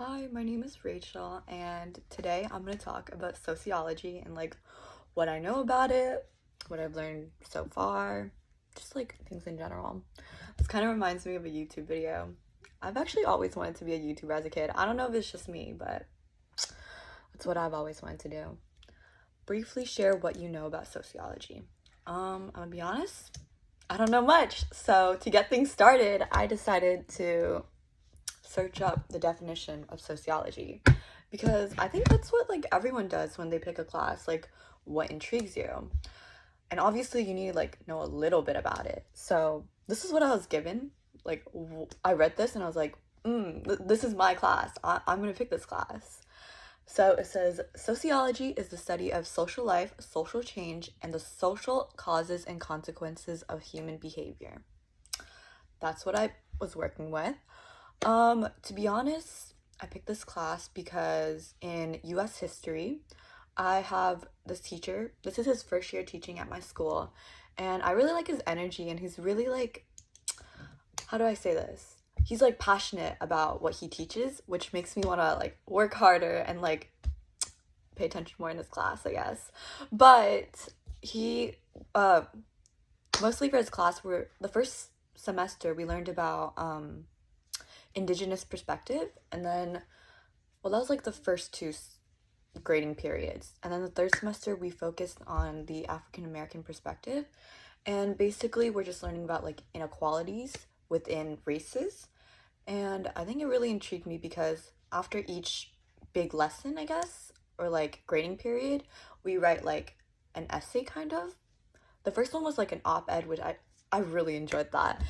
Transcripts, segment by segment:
Hi, my name is Rachel, and today I'm going to talk about sociology and what I know about it, what I've learned so far, just things in general. This kind of reminds me of a YouTube video. I've actually always wanted to be a YouTuber as a kid. I don't know if it's just me, but it's what I've always wanted to do. Briefly share what you know about sociology. I'm gonna be honest, I don't know much. So to get things started, I decided to search up the definition of sociology because I think that's what everyone does when they pick a class, what intrigues you. And obviously you need to know a little bit about it. So this is what I was given. I read this and I was like, this is my class. I'm gonna pick this class. So it says sociology is the study of social life, social change, and the social causes and consequences of human behavior. That's what I was working with. To be honest, I picked this class because in US history, I have this teacher. This is his first year teaching at my school, and I really like his energy, and he's really how do I say this? He's passionate about what he teaches, which makes me want to work harder and pay attention more in his class, I guess. But he mostly for his class, the first semester we learned about indigenous perspective, and then that was the first two grading periods, and then the third semester we focused on the African American perspective, and basically we're just learning about inequalities within races. And I think it really intrigued me because after each big lesson, I guess, or grading period, we write an essay kind of. The first one was an op-ed, which I really enjoyed that.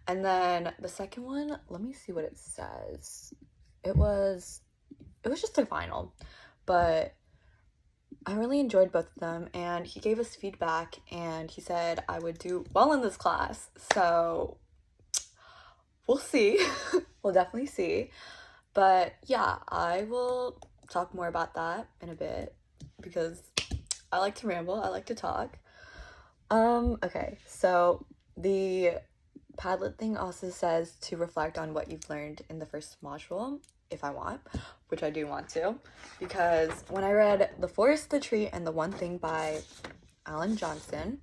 And then the second one, let me see what it says. It was just a final, but I really enjoyed both of them, and he gave us feedback and he said I would do well in this class. So we'll see. We'll definitely see. But yeah, I will talk more about that in a bit because I like to ramble, I like to talk. Okay, so the Padlet thing also says to reflect on what you've learned in the first module, if I want, which I do want to, because when I read The Forest, the Tree, and the One Thing by Alan Johnson,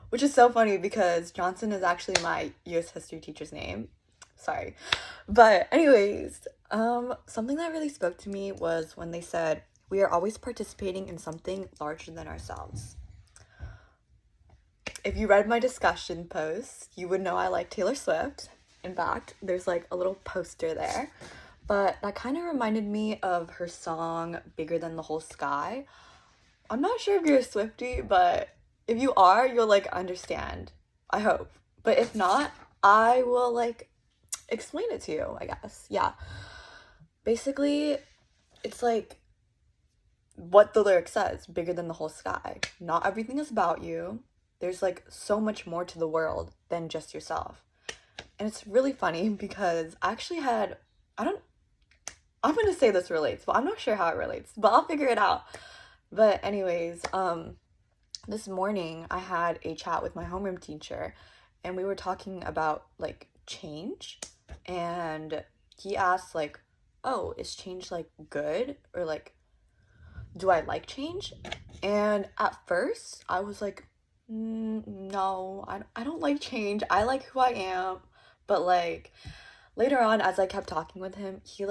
which is so funny because Johnson is actually my US history teacher's name. Sorry. But anyways, something that really spoke to me was when they said, we are always participating in something larger than ourselves. If you read my discussion post, you would know I like Taylor Swift. In fact, there's a little poster there. But that kind of reminded me of her song, Bigger Than the Whole Sky. I'm not sure if you're a Swiftie, but if you are, you'll understand. I hope. But if not, I will explain it to you, I guess. Yeah. Basically, it's what the lyric says, bigger than the whole sky. Not everything is about you. There's so much more to the world than just yourself. And it's really funny because I actually had, I'm gonna say this relates, but I'm not sure how it relates, but I'll figure it out. But anyways, this morning I had a chat with my homeroom teacher, and we were talking about change, and he asked oh, is change good, or do I like change? And at first I was no, I don't like change. I like who I am. But later on, as I kept talking with him, he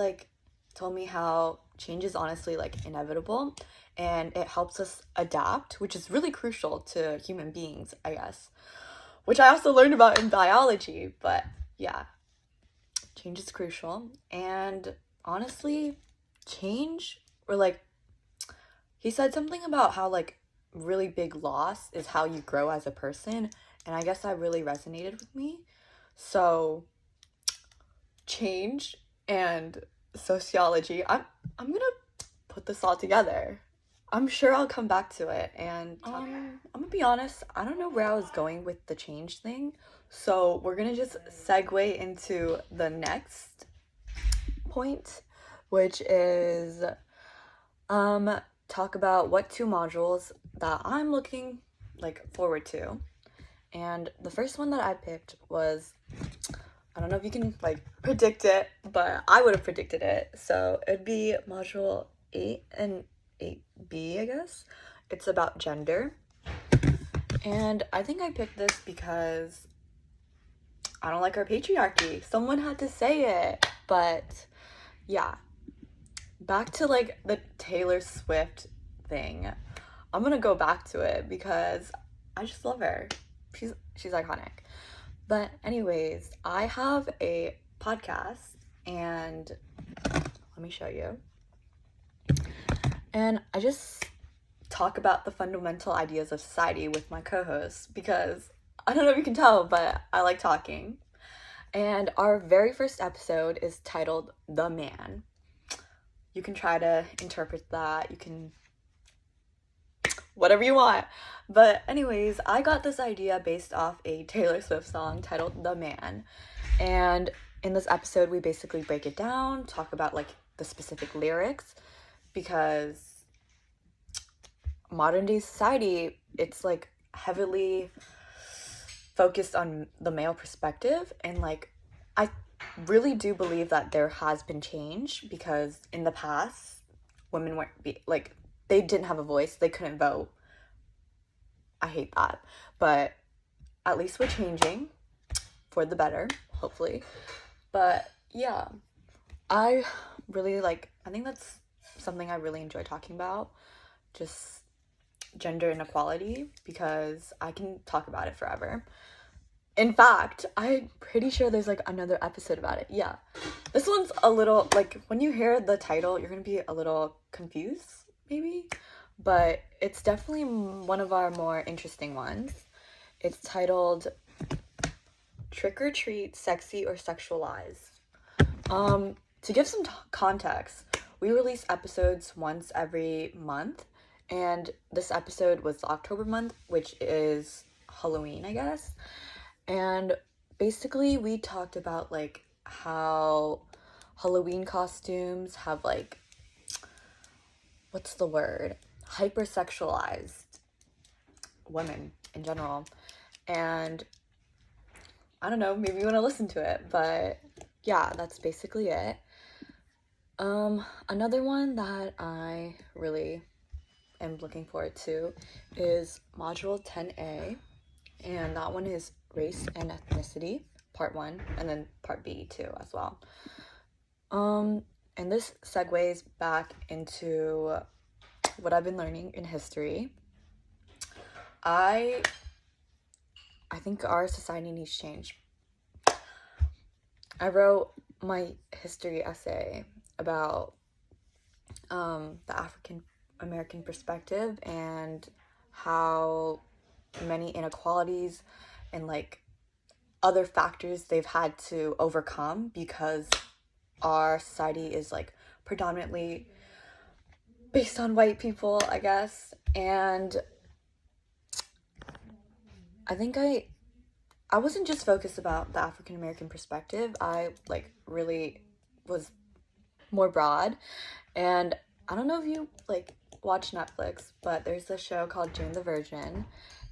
told me how change is honestly inevitable, and it helps us adapt, which is really crucial to human beings, I guess, which I also learned about in biology. But yeah, change is crucial. And honestly, change, or he said something about how really big loss is how you grow as a person, and I guess that really resonated with me. So change and sociology, I'm gonna put this all together. I'm sure I'll come back to it, and I'm gonna be honest, I don't know where I was going with the change thing, so we're gonna just segue into the next point, which is talk about what two modules that I'm looking forward to. And the first one that I picked was I don't know if you can like predict it, but I would have predicted it. So it'd be module 8 and 8B, I guess. It's about gender. And I think I picked this because I don't like our patriarchy. Someone had to say it. But yeah, back to like the Taylor Swift thing. I'm gonna go back to it because I just love her. She's iconic. But anyways, I have a podcast and let me show you. And I just talk about the fundamental ideas of society with my co-hosts because I don't know if you can tell, but I like talking. And our very first episode is titled The Man. You can try to interpret that. You can whatever you want. But anyways, I got this idea based off a Taylor Swift song titled The Man. And in this episode, we basically break it down, talk about like the specific lyrics, because modern day society, it's like heavily focused on the male perspective. And like, I really do believe that there has been change because in the past, women weren't like, they didn't have a voice, they couldn't vote. I hate that. But at least we're changing for the better, hopefully. But yeah, I think that's something I really enjoy talking about, just gender inequality, because I can talk about it forever. In fact, I'm pretty sure there's like another episode about it. Yeah. This one's a little, like, when you hear the title, you're gonna be a little confused, maybe. But it's definitely one of our more interesting ones. It's titled Trick or Treat, Sexy or Sexualized. To give some context, we release episodes once every month, and this episode was the October month, which is Halloween, I guess. And basically we talked about like how Halloween costumes have like, what's the word? Hypersexualized women in general. And I don't know, maybe you want to listen to it, but yeah, that's basically it. Another one that I really am looking forward to is module 10A, and that one is race and ethnicity, part 1, and then part B too as well. And this segues back into what I've been learning in history. I think our society needs change. I wrote my history essay about the African American perspective and how many inequalities and like other factors they've had to overcome because our society is like predominantly based on white people, I guess. And I think I wasn't just focused about the African American perspective. I like really was more broad. And I don't know if you like watch Netflix, but there's a show called Jane the Virgin,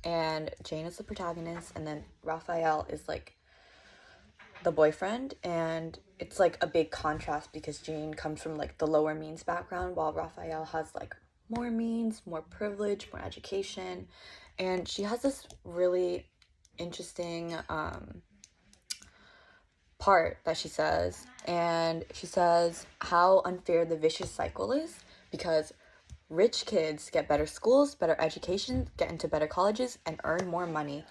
and Jane is the protagonist, and then Raphael is like the boyfriend, and it's like a big contrast because Jane comes from like the lower means background while Raphael has like more means, more privilege, more education. And she has this really interesting part that she says, and she says how unfair the vicious cycle is because rich kids get better schools, better education, get into better colleges, and earn more money,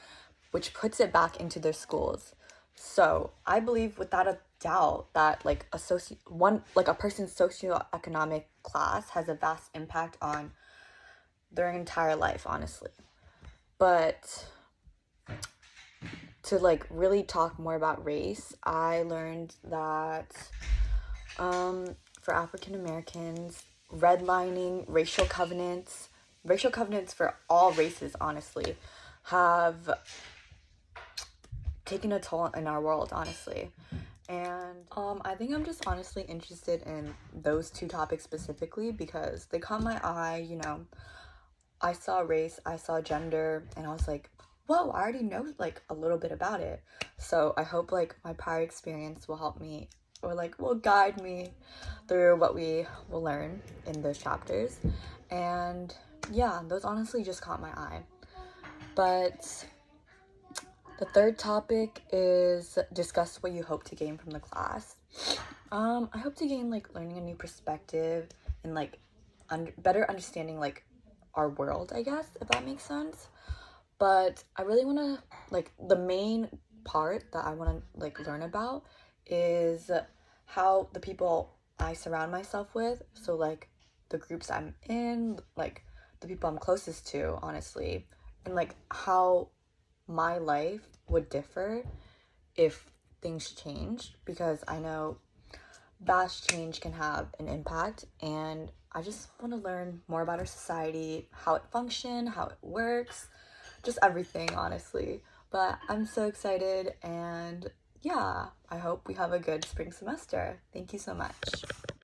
which puts it back into their schools. So I believe without a doubt that like a person's socioeconomic class has a vast impact on their entire life, honestly. But to like really talk more about race, I learned that for African Americans, redlining, racial covenants for all races, honestly, have taken a toll in our world, honestly. And I think I'm just honestly interested in those two topics specifically because they caught my eye. You know, I saw race, I saw gender, and I was like, whoa, I already know like a little bit about it. So I hope like my prior experience will help me, or like will guide me through what we will learn in those chapters. And yeah, those honestly just caught my eye. But the third topic is discuss what you hope to gain from the class. I hope to gain like learning a new perspective and like better understanding like our world, I guess, if that makes sense. But I really want to like the main part that I want to like learn about is how the people I surround myself with, so like the groups I'm in, like the people I'm closest to, honestly, and like how my life would differ if things changed, because I know vast change can have an impact, and I just want to learn more about our society, how it functions, how it works, just everything, honestly. But I'm so excited, and yeah, I hope we have a good spring semester. Thank you so much.